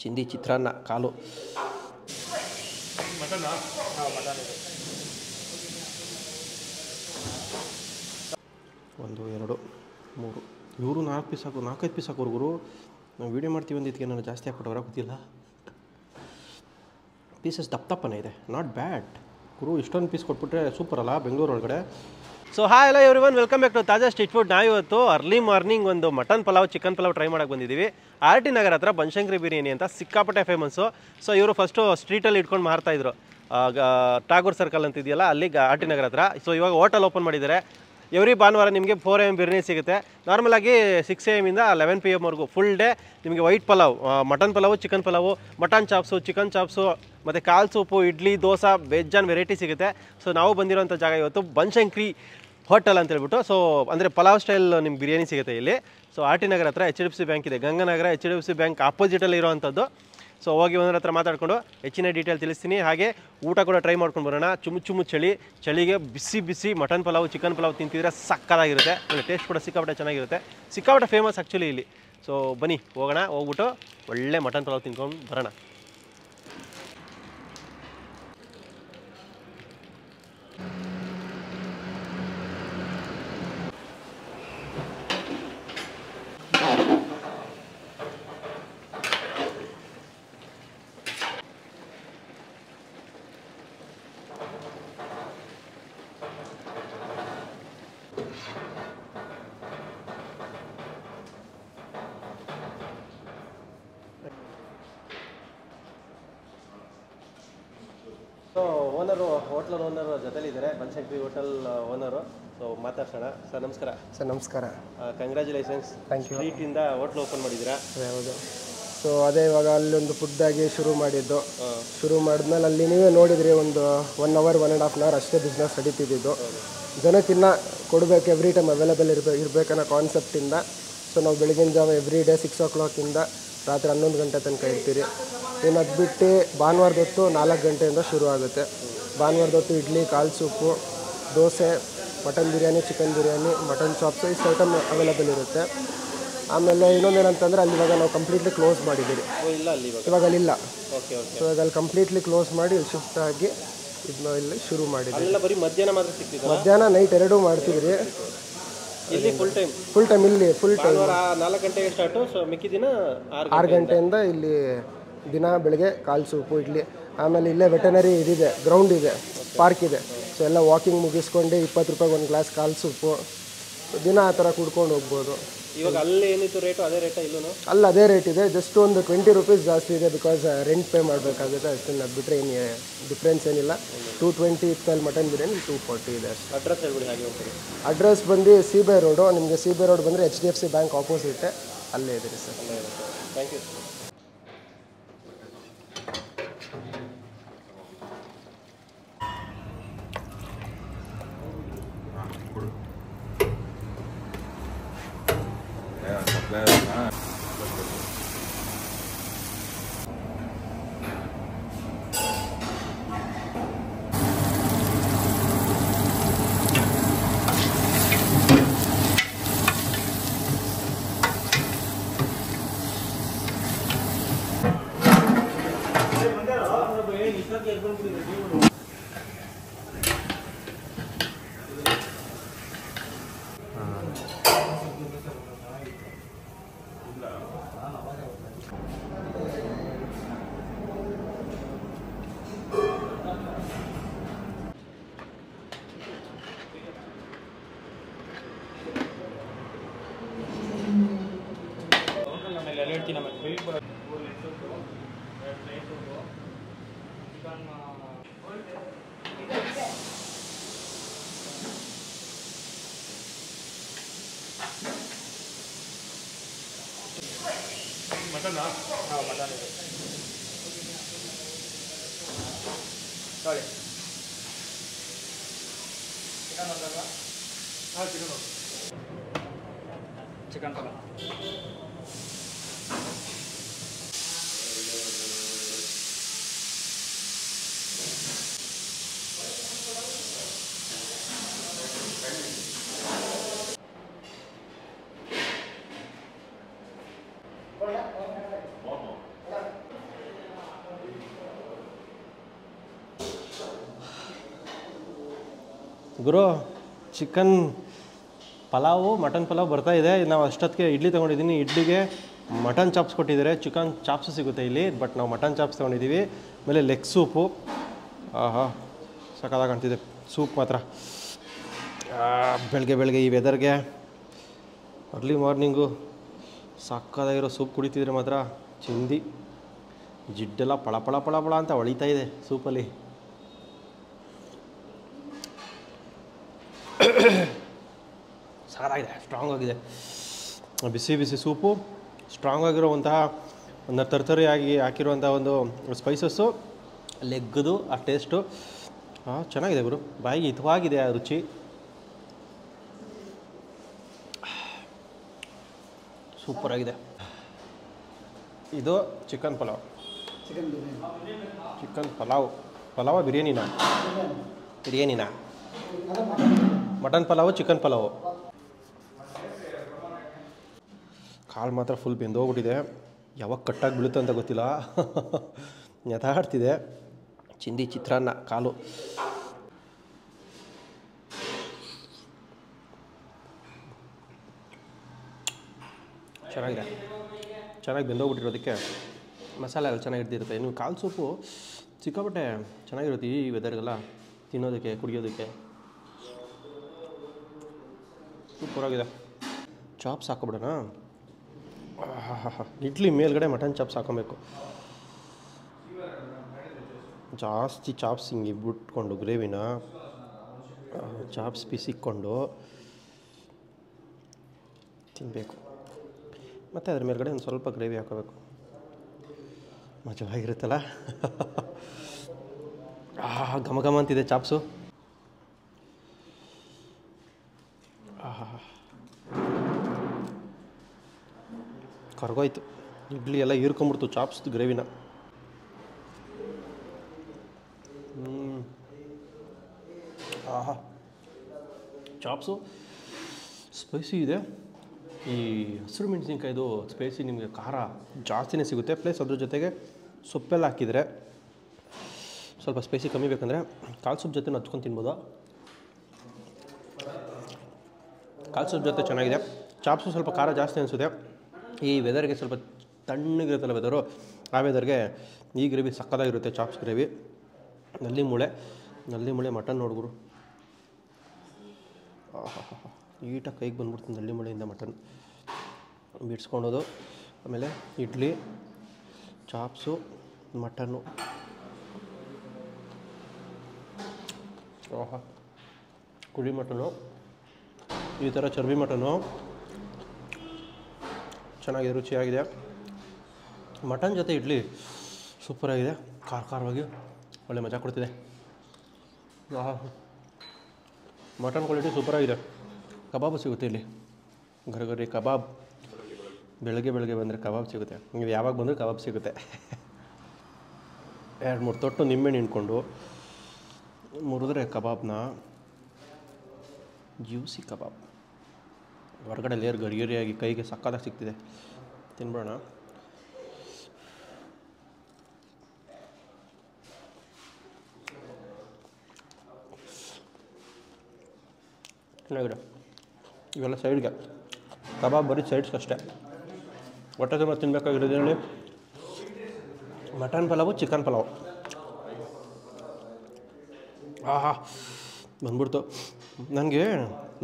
ಚಿಂದಿ ಚಿತ್ರಾನ್ನ ಕಾಲು ಮಟನ್ ಒಂದು ಎರಡು ಮೂರು ಇವರು 4 ಪೀಸ್ ಹಾಕು 4-5 ಪೀಸ್ ಹಾಕೋರು ಗುರು. ನಾವು ವೀಡಿಯೋ ಮಾಡ್ತೀವಿ ಅಂದಿದ್ದಕ್ಕೆ ನಾನು ಜಾಸ್ತಿ ಹಾಕ್ಬಿಟ್ಟವ್ರ ಗೊತ್ತಿಲ್ಲ. ಪೀಸಸ್ ದಪ್ಪನೇ ಇದೆ, ನಾಟ್ ಬ್ಯಾಡ್ ಗುರು. ಇಷ್ಟೊಂದು ಪೀಸ್ ಕೊಟ್ಬಿಟ್ರೆ ಸೂಪರ್ ಅಲ್ಲ ಬೆಂಗಳೂರು ಒಳಗಡೆ. So hi hello everyone, welcome back to Taaza street food. ನಾವಿವತ್ತು ಅರ್ಲಿ ಮಾರ್ನಿಂಗ್ ಒಂದು mutton pulao chicken pulao try ಮಾಡಕ್ಕೆ ಬಂದಿದ್ದೀವಿ. RT ನಗರ ಹತ್ರ ಬನಶಂಕರಿ ಬಿರಿಯಾನಿ ಅಂತ ಸಿಕ್ಕಾಪಟ್ಟೆ ಫೇಮಸ್ಸು. ಸೊ ಇವರು ಫಸ್ಟು ಸ್ಟ್ರೀಟಲ್ಲಿ ಇಟ್ಕೊಂಡು ಮಾರ್ತಾಯಿದ್ರು, ಟಾಗೂರ್ ಸರ್ಕಲ್ ಅಂತ ಇದೆಯಲ್ಲ ಅಲ್ಲಿ RT ನಗರ ಹತ್ರ. ಸೊ ಇವಾಗ ಹೋಟೆಲ್ ಓಪನ್ ಮಾಡಿದ್ದಾರೆ. ಎವ್ರಿ ಭಾನುವಾರ ನಿಮಗೆ 4 AM ಬಿರಿಯಾನಿ ಸಿಗುತ್ತೆ. ನಾರ್ಮಲಾಗಿ 6 AM ಇಂದ 11 PM ವರೆಗೂ ಫುಲ್ ಡೇ ನಿಮಗೆ white pulao, mutton pulao, chicken pulao, mutton chops, chicken chops, ಮತ್ತು ಕಾಲ್ soup, idli, dosa, veg and variety ಸಿಗುತ್ತೆ. ಸೊ ನಾವು ಬಂದಿರೋಂಥ ಜಾಗ ಇವತ್ತು ಬನಶಂಕರಿ ಹೋಟೆಲ್ ಅಂತ ಹೇಳ್ಬಿಟ್ಟು. ಸೊ ಅಂದರೆ ಪಲಾವ್ ಸ್ಟೈಲ್ ನಿಮ್ಗೆ ಬಿರಿಯಾನಿ ಸಿಗುತ್ತೆ ಇಲ್ಲಿ. ಸೊ RT ನಗರ ಹತ್ರ HDFC ಬ್ಯಾಂಕ್ ಇದೆ, ಗಂಗಾನಗರ HDFC ಬ್ಯಾಂಕ್ ಆಪೋಸಿಟಲ್ಲಿ ಇರೋವಂಥದ್ದು. ಸೊ ಹೋಗಿ ಒಂದರ ಹತ್ರ ಮಾತಾಡಿಕೊಂಡು ಹೆಚ್ಚಿನ ಡೀಟೇಲ್ ತಿಳಿಸ್ತೀನಿ. ಹಾಗೆ ಊಟ ಕೂಡ ಟ್ರೈ ಮಾಡ್ಕೊಂಡು ಬರೋಣ. ಚುಮ್ಮು ಚಳಿಗೆ ಬಿಸಿ ಬಿಸಿ ಮಟನ್ ಪಲಾವು, ಚಿಕನ್ ಪಲಾವ್ ತಿಂತಿದ್ರೆ ಸಕ್ಕತ್ತಾಗಿರುತ್ತೆ. ಟೇಸ್ಟ್ ಕೂಡ ಸಿಕ್ಕಾಪಟ್ಟೆ ಚೆನ್ನಾಗಿರುತ್ತೆ, ಸಿಕ್ಕಾಪಟ್ಟೆ ಫೇಮಸ್ ಆ್ಯಕ್ಚುಲಿ ಇಲ್ಲಿ. ಸೊ ಬನ್ನಿ ಹೋಗೋಣ, ಹೋಗ್ಬಿಟ್ಟು ಒಳ್ಳೆ ಮಟನ್ ಪಲಾವ್ ತಿನ್ಕೊಂಡು ಬರೋಣ. ಸೊ ಓನರು, ಹೋಟ್ಲರ್ ಓನರು ಜೊತೆಲಿದ್ದಾರೆ, ಬನಶಂಕರಿ ಹೋಟೆಲ್ ಓನರು. ಸೊ ಮಾತಾಡ್ಸೋಣ. ಸರ್ ನಮಸ್ಕಾರ. ಸರ್ ನಮಸ್ಕಾರ. ಕಂಗ್ರ್ಯಾಚುಲೇಷನ್ಸ್. Thank you. ಸ್ಟ್ರೀಟಿಂದ ಹೋಟ್ಲ್ ಓಪನ್ ಮಾಡಿದ್ದೀರಾ? ಹೌದು. ಸೊ ಅದೇ ಇವಾಗ ಅಲ್ಲೊಂದು ಫುಡ್ಡಾಗಿ ಶುರು ಮಾಡಿದ್ದು. ಶುರು ಮಾಡಿದ್ಮೇಲೆ ಅಲ್ಲಿ ನೀವೇ ನೋಡಿದ್ರಿ, ಒಂದು 1 hour 1.5 hour ಅಷ್ಟೇ ಬಿಸ್ನೆಸ್ ನಡೀತಿದ್ದು. ಜನಕ್ಕಿನ್ನ ಕೊಡಬೇಕು, ಎವ್ರಿ ಟೈಮ್ ಅವೈಲೇಬಲ್ ಇರಬೇಕನ್ನೋ ಕಾನ್ಸೆಪ್ಟಿಂದ. ಸೊ ನಾವು ಬೆಳಗಿನ ಜಾವ ಎವ್ರಿ ಡೇ 6 o'clock ರಾತ್ರಿ 11 ಗಂಟೆ ತನಕ ಇರ್ತೀರಿ. ಇನ್ನು ಅದು ಬಿಟ್ಟು ಭಾನುವಾರದ ಹೊತ್ತು 4 ಗಂಟೆಯಿಂದ ಶುರು ಆಗುತ್ತೆ. ಭಾನುವಾರದ ಹೊತ್ತು ಇಡ್ಲಿ, ಕಾಲ್ soup, dosa, mutton biryani, chicken biryani, mutton chops, ಇಷ್ಟು ಐಟಮ್ ಅವೈಲೇಬಲ್ ಇರುತ್ತೆ. ಆಮೇಲೆ ಇನ್ನೊಂದೇನಂತಂದರೆ ಅಲ್ಲಿ ಇವಾಗ ನಾವು ಕಂಪ್ಲೀಟ್ಲಿ ಕ್ಲೋಸ್ ಮಾಡಿದ್ದೀರಿ. ಇವಾಗ ಅಲ್ಲಿಲ್ಲ. ಸೊ ಇವಾಗ ಅಲ್ಲಿ ಕಂಪ್ಲೀಟ್ಲಿ ಕ್ಲೋಸ್ ಮಾಡಿ ಇಲ್ಲಿ ಶಿಫ್ಟ್ ಆಗಿ ಇದನ್ನ ಇಲ್ಲಿ ಶುರು ಮಾಡಿದ್ದೀವಿ. ಮಧ್ಯಾಹ್ನ ನೈಟ್ 2 ಮಾಡ್ತಿದ್ರಿ. ಇಲ್ಲಿ ಫುಲ್ ಟೈಮ್ ಇಲ್ಲಿ ಫುಲ್ ಟೈಮ್ 4 ಗಂಟೆಗೆ ಸ್ಟಾರ್ಟು. ಸೊ ಮಿಕ್ಕಿ ದಿನ 6 ಗಂಟೆಯಿಂದ ಇಲ್ಲಿ ದಿನ ಬೆಳಗ್ಗೆ ಕಾಲ್ ಸೂಪು, ಇಡ್ಲಿ. ಆಮೇಲೆ ಇಲ್ಲೇ ವೆಟನರಿ ಇದಿದೆ, ಗ್ರೌಂಡ್ ಇದೆ, ಪಾರ್ಕ್ ಇದೆ. ಸೊ ಎಲ್ಲ ವಾಕಿಂಗ್ ಮುಗಿಸ್ಕೊಂಡು 20 ರೂಪಾಯಿಗೆ ಒಂದು ಗ್ಲಾಸ್ ಕಾಲ್ ಸೂಪು ದಿನ ಆ ಥರ ಕುಡ್ಕೊಂಡು ಹೋಗ್ಬೋದು. ಇವಾಗ ಅಲ್ಲಿ ಏನಿತ್ತು ರೇಟು ಅದೇ ರೇಟಾ? ಇಲ್ಲೂ ಅಲ್ಲಿ ಅದೇ ರೇಟ್ ಇದೆ, ಜಸ್ಟ್ ಒಂದು 20 ರೂಪೀಸ್ ಜಾಸ್ತಿ ಇದೆ, ಬಿಕಾಸ್ ರೆಂಟ್ ಪೇ ಮಾಡಬೇಕಾಗುತ್ತೆ ಅಷ್ಟೇ. ಅದು ಬಿಟ್ಟರೆ ಏನು ಡಿಫ್ರೆನ್ಸ್ ಏನಿಲ್ಲ. 220 ಇತ್ತು ಅಲ್ಲಿ ಮಟನ್ ಬಿರಿಯಾನಿ, 240 ಇದೆ ಅಷ್ಟೇ. ಅಡ್ರೆಸ್ ಹೇಳ್ಬಿಡಿ ಹಾಗೆ ಹೋಗ್ತೀರಿ. ಅಡ್ರೆಸ್ ಬಂದು CBI ರೋಡು. ನಿಮಗೆ CBI ರೋಡ್ ಬಂದರೆ HDFC ಬ್ಯಾಂಕ್ ಆಪೋಸಿಟ್ ಅಲ್ಲೇ ಇದೆ sir. Thank you. Mutton mutton ಇದೆ ನೋಡಿ. ಚಿಕನ್ ಒಂದಲ್ವಾ? ಚಿಕನ್ ಒಂದು. ಚಿಕನ್ ಪಲಾವ್. ಗುರು ಚಿಕನ್ ಪಲಾವು ಮಟನ್ ಪಲಾವ್ ಬರ್ತಾ ಇದೆ. ನಾವು ಅಷ್ಟೊತ್ತಿಗೆ ಇಡ್ಲಿ ತೊಗೊಂಡಿದ್ದೀನಿ. ಇಡ್ಲಿಗೆ ಮಟನ್ ಚಾಪ್ಸ್ ಕೊಟ್ಟಿದ್ದಾರೆ. ಚಿಕನ್ ಚಾಪ್ಸು ಸಿಗುತ್ತೆ ಇಲ್ಲಿ, ಬಟ್ ನಾವು ಮಟನ್ ಚಾಪ್ಸ್ ತೊಗೊಂಡಿದ್ದೀವಿ. ಆಮೇಲೆ ಲೆಗ್ ಸೂಪು. ಆಹಾ ಸಖತ್ತಾಗಿ ಕಾಣ್ತಿದೆ ಸೂಪ್ ಮಾತ್ರ. ಬೆಳಗ್ಗೆ ಈ ವೆದರ್ಗೆ ಅರ್ಲಿ ಮಾರ್ನಿಂಗು ಸಕ್ಕತ್ತಾಗಿರೋ ಸೂಪ್ ಕುಡಿತಿದ್ರೆ ಮಾತ್ರ ಚಿಂದಿ. ಜಿಡ್ಡೆಲ್ಲ ಪಳ ಪಳ ಪಳ ಪಳ ಅಂತ ಹೊಳಿತಾ ಇದೆ ಸೂಪಲ್ಲಿ. ಸಾರಾಗಿದೆ, ಸ್ಟ್ರಾಂಗ್ ಆಗಿದೆ. ಬಿಸಿ ಬಿಸಿ ಸೂಪು, ಸ್ಟ್ರಾಂಗ್ ಆಗಿರುವಂತಹ ಒಂದು ತರ್ತರಿಯಾಗಿ ಹಾಕಿರುವಂಥ ಒಂದು ಸ್ಪೈಸಸ್ಸು, ಲೆಗ್ಗದು ಆ ಟೇಸ್ಟು ಚೆನ್ನಾಗಿದೆ ಗುರು. ಬಾಯಿಗೆ ಹಿತವಾಗಿದೆ ಆ ರುಚಿ. ಸೂಪರಾಗಿದೆ. ಇದು ಚಿಕನ್ ಪಲಾವ್. ಚಿಕನ್ ಪಲಾವ ಬಿರಿಯಾನಿನಾ ಮಟನ್ ಪಲಾವು ಚಿಕನ್ ಪಲಾವು. ಕಾಲು ಮಾತ್ರ ಫುಲ್ ಬೆಂದೋಗ್ಬಿಟ್ಟಿದೆ. ಯಾವಾಗ ಕಟ್ಟಾಗಿ ಬೀಳುತ್ತೆ ಅಂತ ಗೊತ್ತಿಲ್ಲ. ನೆತಾಡ್ತಿದೆ. ಚಿಂದಿ ಚಿತ್ರಾನ್ನ ಕಾಲು. ಚೆನ್ನಾಗಿದೆ, ಚೆನ್ನಾಗಿ ಬೆಂದೋಗ್ಬಿಟ್ಟಿರೋದಕ್ಕೆ ಮಸಾಲೆ ಎಲ್ಲ ಚೆನ್ನಾಗಿರ್ತಿರುತ್ತೆ. ನೀವು ಕಾಲು ಸೂಪು ಸಿಕ್ಕಾಪಟ್ಟೆ ಚೆನ್ನಾಗಿರುತ್ತೆ ಈ ವೆದರ್ಗೆಲ್ಲ ತಿನ್ನೋದಕ್ಕೆ, ಕುಡಿಯೋದಕ್ಕೆ. ಸೂಪರಾಗಿದೆ. ಚಾಪ್ಸ್ ಹಾಕೊಬಿಡೋಣ. ಇಡ್ಲಿ ಮೇಲ್ಗಡೆ ಮಟನ್ ಚಾಪ್ಸ್ ಹಾಕೊಬೇಕು. ಜಾಸ್ತಿ ಚಾಪ್ಸ್ ಹಿಂಗೆ ಬಿಟ್ಕೊಂಡು ಗ್ರೇವಿನ ಚಾಪ್ಸ್ ಪೀಸ್ ಇಕ್ಕೊಂಡು ತಿನ್ನಬೇಕು. ಮತ್ತು ಅದ್ರ ಮೇಲ್ಗಡೆ ಒಂದು ಸ್ವಲ್ಪ ಗ್ರೇವಿ ಹಾಕೋಬೇಕು. ಮಜವಾಗಿರುತ್ತಲ್ಲ. ಘಮ ಘಮ ಅಂತಿದೆ ಚಾಪ್ಸು. ಕರ್ಗೋಯ್ತು. ಇಡ್ಲಿ ಎಲ್ಲ ಹೀರ್ಕೊಂಬಿಡ್ತು ಚಾಪ್ಸ್ ಗ್ರೇವಿನ. ಚಾಪ್ಸು ಸ್ಪೈಸಿ ಇದೆ. ಈ ಹಸಿರು ಮೆಣಸಿನ್ಕಾಯ್ದು ಸ್ಪೈಸಿ ನಿಮಗೆ ಖಾರ ಜಾಸ್ತಿನೇ ಸಿಗುತ್ತೆ. ಪ್ಲಸ್ ಅದ್ರ ಜೊತೆಗೆ ಸೊಪ್ಪೆಲ್ಲ ಹಾಕಿದರೆ ಸ್ವಲ್ಪ ಸ್ಪೈಸಿ ಕಮ್ಮಿ ಬೇಕಂದರೆ ಕಾಲು ಸೊಪ್ಪು ಜೊತೆ ಹಚ್ಕೊಂಡು ತಿನ್ಬೋದು. ಕಾಲು ಸೊಪ್ಪು ಜೊತೆ ಚೆನ್ನಾಗಿದೆ. ಚಾಪ್ಸು ಸ್ವಲ್ಪ ಖಾರ ಜಾಸ್ತಿ ಅನಿಸುತ್ತೆ. ಈ ವೆದರ್ಗೆ ಸ್ವಲ್ಪ ತಣ್ಣಗಿರುತ್ತಲ್ಲ ವೆದರು, ಆ ವೆದರ್ಗೆ ಈ ಗ್ರೇವಿ ಸಕ್ಕತ್ತಾಗಿರುತ್ತೆ. Chops gravy. ನಲ್ಲಿ ಮೂಳೆ ಮಟನ್ ನೋಡ್ಗುರು. ಈಟಾಗಿ ಕೈಗೆ ಬಂದ್ಬಿಡ್ತೀನಿ ನಲ್ಲಿ ಮೂಳೆಯಿಂದ ಮಟನ್ ಬಿಡಿಸ್ಕೊಳೋದು. ಆಮೇಲೆ ಇಡ್ಲಿ, ಚಾಪ್ಸು, ಮಟನ್ನು. ಕುಡಿ ಮಟನು, ಈ ಥರ ಚರ್ಬಿ ಮಟನು ಚೆನ್ನಾಗಿದೆ, ರುಚಿಯಾಗಿದೆ. ಮಟನ್ ಜೊತೆ ಇಡ್ಲಿ ಸೂಪರಾಗಿದೆ. ಖಾರವಾಗಿ ಒಳ್ಳೆ ಮಜಾ ಕೊಡ್ತಿದೆ. Mutton quality ಸೂಪರಾಗಿದೆ. ಕಬಾಬು ಸಿಗುತ್ತೆ ಇಲ್ಲಿ. ಗರಿ ಕಬಾಬ್. ಬೆಳಗ್ಗೆ ಬಂದರೆ ಕಬಾಬ್ ಸಿಗುತ್ತೆ. ನೀವು ಯಾವಾಗ ಬಂದರೂ ಕಬಾಬ್ ಸಿಗುತ್ತೆ. 2-3 ತೊಟ್ಟು ನಿಂಬೆಹಣ್ಣು ಹಿಂಡ್ಕೊಂಡು ಮುರಿದ್ರೆ ಕಬಾಬ್ನ ಜ್ಯೂಸಿ ಕಬಾಬ್. ಹೊರಗಡೆ ಲೇಯರ್ ಗರಿಯಾಗಿ ಕೈಗೆ ಸಕ್ಕತ್ತಾಗಿ ಸಿಗ್ತಿದೆ. ತಿನ್ಬೋಣ. ಚೆನ್ನಾಗಿದೆ. ಇವೆಲ್ಲ ಸೈಡ್ಗೆ ಕಬಾಬ್ ಬರೀ ಸೈಡ್ಸ್ ಅಷ್ಟೇ. ಹೊಟ್ಟೆ ತುಂಬ ತಿನ್ನಬೇಕಾಗಿರೋದು ಹೇಳಿ ಮಟನ್ ಪಲಾವು, ಚಿಕನ್ ಪಲಾವು. ಬಂದ್ಬಿಡ್ತು ನನಗೆ.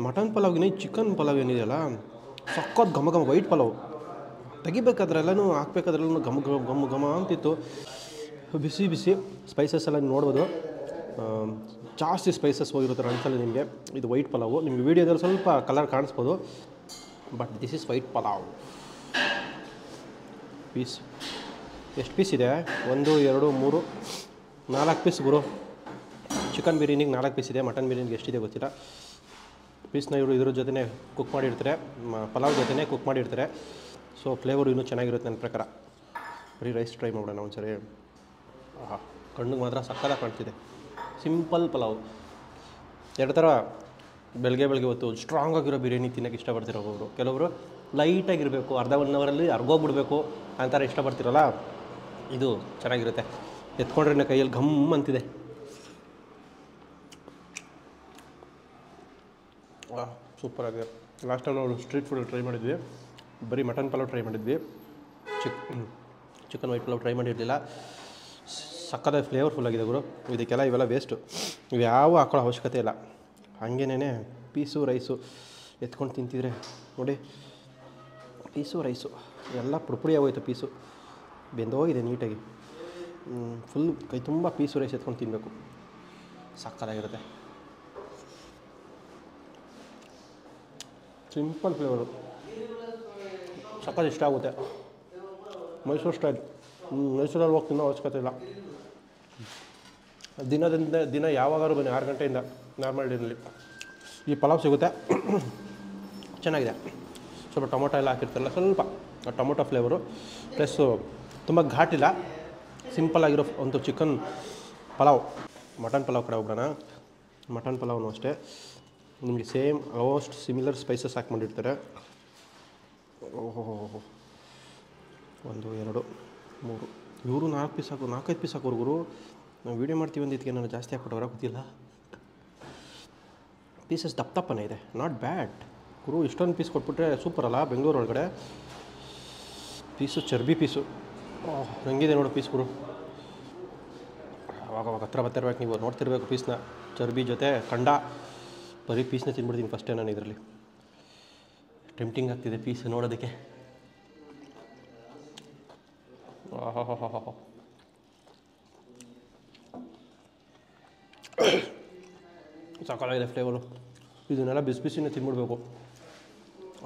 ಮಟನ್ ಪಲಾವ್ಗಿನ ಚಿಕನ್ ಪಲಾವ್ ಏನಿದೆಯಲ್ಲ ಸಕ್ಕತ್ ಘಮ ವೈಟ್ ಪಲಾವ್. ತೆಗಿಬೇಕಾದ್ರೆಲ್ಲನೂ ಹಾಕ್ಬೇಕಾದ್ರೆಲ್ಲೂ ಘಮ ಅಂತಿತ್ತು. ಬಿಸಿ ಸ್ಪೈಸಸ್ ಎಲ್ಲ ನೋಡ್ಬೋದು. ಜಾಸ್ತಿ ಸ್ಪೈಸಸ್ ಹೋಗಿರೋ ಥರ ಅನ್ಸಲ್ಲ ನಿಮಗೆ. ಇದು ವೈಟ್ ಪಲಾವು. ನಿಮಗೆ ವೀಡಿಯೋದಲ್ಲಿ ಸ್ವಲ್ಪ ಕಲರ್ ಕಾಣಿಸ್ಬೋದು, but this is white pulao. Piece ಎಷ್ಟು ಪೀಸ್ ಇದೆ? 1, 2, 3, 4 ಪೀಸ್ ಗುರು. ಚಿಕನ್ ಬಿರಿಯಾನಿಗೆ 4 ಪೀಸ್ ಇದೆ. ಮಟನ್ ಬಿರಿಯಾನಿಗೆ ಎಷ್ಟಿದೆ ಗೊತ್ತಿಲ್ಲ. ಪೀಸ್ನ ಇವರು ಇದ್ರ ಜೊತೆ ಕುಕ್ ಮಾಡಿರ್ತಾರೆ, ಪಲಾವ್ ಜೊತೆ ಕುಕ್ ಮಾಡಿರ್ತಾರೆ. ಸೊ ಫ್ಲೇವರು ಇನ್ನೂ ಚೆನ್ನಾಗಿರುತ್ತೆ ನನ್ನ ಪ್ರಕಾರ. ಬರೀ ರೈಸ್ ಟ್ರೈ ಮಾಡೋಣ ಒಂದ್ಸರಿ. ಕಣ್ಣಿಗೆ ಮಾತ್ರ ಸಕ್ಕತ್ತಾಗಿ ಕಾಣ್ತಿದೆ. ಸಿಂಪಲ್ ಪಲಾವ್. 2 ಥರ ಬೆಳಗ್ಗೆ ಹೊತ್ತು ಸ್ಟ್ರಾಂಗ್ ಆಗಿರೋ ಬಿರಿಯಾನಿ ತಿನ್ನೋಕ್ಕೆ ಇಷ್ಟಪಡ್ತಿರೋ ಒಬ್ಬರು. ಕೆಲವರು ಲೈಟಾಗಿರಬೇಕು, ಅರ್ಧ 1 ಅವರಲ್ಲಿ ಅರ್ಗೋಗ್ಬಿಡ್ಬೇಕು ಅಂತಾರೆ ಇಷ್ಟಪಡ್ತಿರಲ್ಲ. ಇದು ಚೆನ್ನಾಗಿರುತ್ತೆ. ಎತ್ಕೊಂಡ್ರೆ ಕೈಯಲ್ಲಿ ಘಮ್ ಅಂತಿದೆ. ಸೂಪರಾಗಿದೆ. ಲಾಸ್ಟ್ ಟೈಮ್ ನಾವು ಸ್ಟ್ರೀಟ್ ಫುಡ್ ಟ್ರೈ ಮಾಡಿದ್ವಿ, ಬರೀ ಮಟನ್ ಪಲಾವ್ ಟ್ರೈ ಮಾಡಿದ್ವಿ, ಚಿಕನ್ ವೈಟ್ ಪಲಾವ್ ಟ್ರೈ ಮಾಡಿರಲಿಲ್ಲ. ಸಕ್ಕತ್ತಾಗಿ ಫ್ಲೇವರ್ಫುಲ್ ಆಗಿದೆ ಗುರು. ಇದಕ್ಕೆಲ್ಲ ಇವೆಲ್ಲ ವೇಸ್ಟು, ಇವು ಯಾವ ಹಾಕೊಳ್ಳೋ ಅವಶ್ಯಕತೆ ಇಲ್ಲ. ಹಾಗೇನೇ ಪೀಸು ರೈಸು ಎತ್ಕೊಂಡು ತಿಂತಿದ್ರೆ ನೋಡಿ, ಪೀಸು ರೈಸು ಎಲ್ಲ ಪುಡಿ ಆಗೋಯ್ತು. ಪೀಸು ಬೆಂದೋಗಿದೆ ನೀಟಾಗಿ. ಫುಲ್ ಕೈ ತುಂಬ ಪೀಸು ರೈಸ್ ಎತ್ಕೊಂಡು ತಿನ್ನಬೇಕು, ಸಕ್ಕತ್ತಾಗಿರುತ್ತೆ. ಸಿಂಪಲ್ ಫ್ಲೇವರು, ಸಕ್ಕತ್ ಇಷ್ಟ ಆಗುತ್ತೆ. ಮೈಸೂರು ಸ್ಟೈಲ್. ಮೈಸೂರಲ್ಲಿ ಹೋಗಿ ತಿನ್ನೋ ಅವಶ್ಯಕತೆ ಇಲ್ಲ. ದಿನ ಯಾವಾಗಾದ್ರೂ ಬನ್ನಿ 6 ಗಂಟೆಯಿಂದ ನಾರ್ಮಲ್ ಡೇನಲ್ಲಿ ಈ ಪಲಾವ್ ಸಿಗುತ್ತೆ. ಚೆನ್ನಾಗಿದೆ. ಸ್ವಲ್ಪ ಟೊಮೊಟೊ ಎಲ್ಲ ಹಾಕಿರ್ತಾರಲ್ಲ, ಸ್ವಲ್ಪ ಟೊಮೊಟೊ ಫ್ಲೇವರು, ಪ್ಲಸ್ಸು ತುಂಬ ಘಾಟಿಲ್ಲ, ಸಿಂಪಲ್ಲಾಗಿರೋ ಒಂದು ಚಿಕನ್ ಪಲಾವ್. ಮಟನ್ ಪಲಾವ್ ಕಡೆ ಹೋಗೋಣ. ಮಟನ್ ಪಲಾವ್ನು ಅಷ್ಟೇ ನಿಮಗೆ ಸೇಮ್ ಆಲ್ಮೋಸ್ಟ್ ಸಿಮಿಲರ್ ಸ್ಪೈಸಸ್ ಹಾಕಿ ಮಾಡಿರ್ತಾರೆ. ಓಹೋ 1 2 3 ಇವರು 4 ಪೀಸ್ ಹಾಕು, 4-5 ಪೀಸ್ ಹಾಕೋರು ಗುರು. ನಾವು ವೀಡಿಯೋ ಮಾಡ್ತೀವಿ ಅಂದಿದ್ದಕ್ಕೆ ನಾನು ಜಾಸ್ತಿ ಹಾಕ್ಬಿಟ್ಟವ್ರ ಗೊತ್ತಿಲ್ಲ. ಪೀಸಸ್ ದಪ್ಪನೇ ಇದೆ, ನಾಟ್ ಬ್ಯಾಡ್ ಗುರು. ಇಷ್ಟೊಂದು ಪೀಸ್ ಕೊಟ್ಬಿಟ್ರೆ ಸೂಪರ್ ಅಲ್ಲ ಬೆಂಗಳೂರು ಒಳಗಡೆ. ಪೀಸು ಚರ್ಬಿ ಪೀಸು ಹೆಂಗಿದೆ ನೋಡು ಪೀಸ್ ಗುರು. ಅವಾಗ ಹತ್ರ ಬರ್ತಿರ್ಬೇಕು, ನೀವು ನೋಡ್ತಿರ್ಬೇಕು ಪೀಸ್ನ. ಚರ್ಬಿ ಜೊತೆ ಕಂಡ, ಬರೀ ಪೀಸ್ನ ತಿನ್ಬಿಡ್ತೀನಿ ಫಸ್ಟೇ ನಾನು. ಇದರಲ್ಲಿ ಟೆಂಪ್ಟಿಂಗ್ ಆಗ್ತಿದೆ ಪೀಸ್ ನೋಡೋದಕ್ಕೆ. ಸಾಕಾಗಿದೆ ಫ್ಲೇವರು. ಇದನ್ನೆಲ್ಲ ಬಿಸಿ ಬಿಸಿನೇ ತಿನ್ಬಿಡ್ಬೇಕು.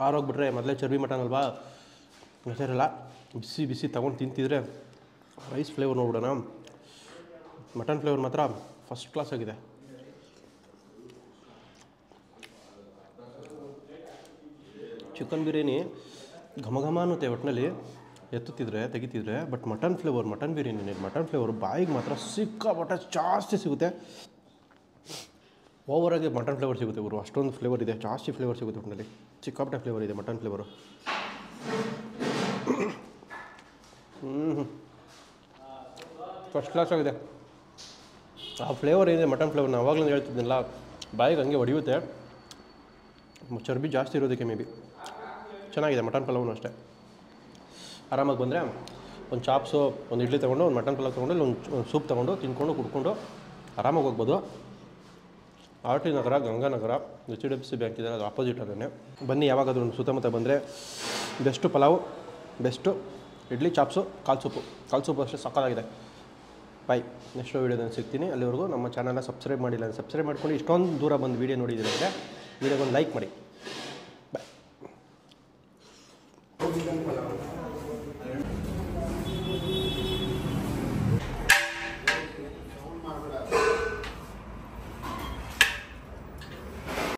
ಆರೋಗ್ಬಿಟ್ರೆ ಮೊದಲೇ ಚರ್ಬಿ ಮಟನ್ ಅಲ್ವಾ, ಹೆಸರಲ್ಲ. ಬಿಸಿ ಬಿಸಿ ತೊಗೊಂಡು ತಿಂತಿದ್ರೆ ರೈಸ್ ಫ್ಲೇವರ್ ನೋಡ್ಬಿಡೋಣ. ಮಟನ್ ಫ್ಲೇವರ್ ಮಾತ್ರ ಫಸ್ಟ್ ಕ್ಲಾಸ್ ಆಗಿದೆ. ಚಿಕನ್ ಬಿರಿಯಾನಿ ಘಮ ಘಮ ಅನ್ನುತ್ತೆ ಒಟ್ಟಿನಲ್ಲಿ ತೆಗಿತಿದ್ರೆ. But mutton biryani mutton flavour ಬಾಯಿಗೆ ಮಾತ್ರ ಸಿಕ್ಕಾಪಟ್ಟೆ ಜಾಸ್ತಿ ಸಿಗುತ್ತೆ. ಓವರಾಗಿ ಮಟನ್ ಫ್ಲೇವರ್ ಸಿಗುತ್ತೆ ಗುರು. ಅಷ್ಟೊಂದು ಫ್ಲೇವರ್ ಇದೆ, ಜಾಸ್ತಿ ಫ್ಲೇವರ್ ಸಿಗುತ್ತೆ ಒಟ್ಟಿನಲ್ಲಿ. ಸಿಕ್ಕಾಪಟ್ಟೆ ಫ್ಲೇವರ್ ಇದೆ ಮಟನ್ ಫ್ಲೇವರು. ಫಸ್ಟ್ ಕ್ಲಾಸ್ ಆಗಿದೆ. ಆ ಫ್ಲೇವರ್ ಏನಿದೆ ಮಟನ್ ಫ್ಲೇವರ್, ನಾನು ಆವಾಗಲೇ ಹೇಳ್ತಿದ್ದಿಲ್ಲ, ಬಾಯಿಗೆ ಹಂಗೆ ಹೊಡೆಯುತ್ತೆ. ಚರ್ಬಿ ಜಾಸ್ತಿ ಇರೋದಕ್ಕೆ ಮೇ ಬಿ. ಚೆನ್ನಾಗಿದೆ ಮಟನ್ ಪಲಾವ್ನು ಅಷ್ಟೇ. ಆರಾಮಾಗಿ ಬಂದರೆ ಒಂದು ಚಾಪ್ಸು, ಒಂದು ಇಡ್ಲಿ ತೊಗೊಂಡು, ಒಂದು ಮಟನ್ ಪಲಾವ್ ತೊಗೊಂಡು, ಒಂದು ಸೂಪ್ ತೊಗೊಂಡು ತಿನ್ಕೊಂಡು ಕುಡ್ಕೊಂಡು ಆರಾಮಾಗಿ ಹೋಗ್ಬೋದು. RT ನಗರ, ಗಂಗಾನಗರ, HDFC ಬ್ಯಾಂಕ್ ಇದೆ, ಅದು ಆಪೋಸಿಟ್ ಅದನ್ನೇ. ಬನ್ನಿ, ಯಾವಾಗಾದ್ರೂ ಒಂದು ಸುತ್ತಮುತ್ತ ಬಂದರೆ best pulao, best idli, chops, ಕಾಲು ಸೂಪು ಅಷ್ಟೇ ಸಕ್ಕತ್ತಾಗಿದೆ. ಬಾಯ್. ನೆಕ್ಸ್ಟ್ ವೀಡಿಯೋದಲ್ಲಿ ಸಿಗ್ತೀನಿ. ಅಲ್ಲಿವರೆಗೂ ನಮ್ಮ ಚಾನಲ್ನ ಸಬ್ಸ್ಕ್ರೈಬ್ ಮಾಡಿಲ್ಲ, ಸಬ್ಸ್ಕ್ರೈಬ್ ಮಾಡ್ಕೊಂಡು ಇಷ್ಟೊಂದು ದೂರ ಬಂದು ವೀಡಿಯೋ ನೋಡಿದ್ದೀರ ಅಂದರೆ ವೀಡಿಯೋಗೊಂದು ಲೈಕ್ ಮಾಡಿ. ಬಾಯ್.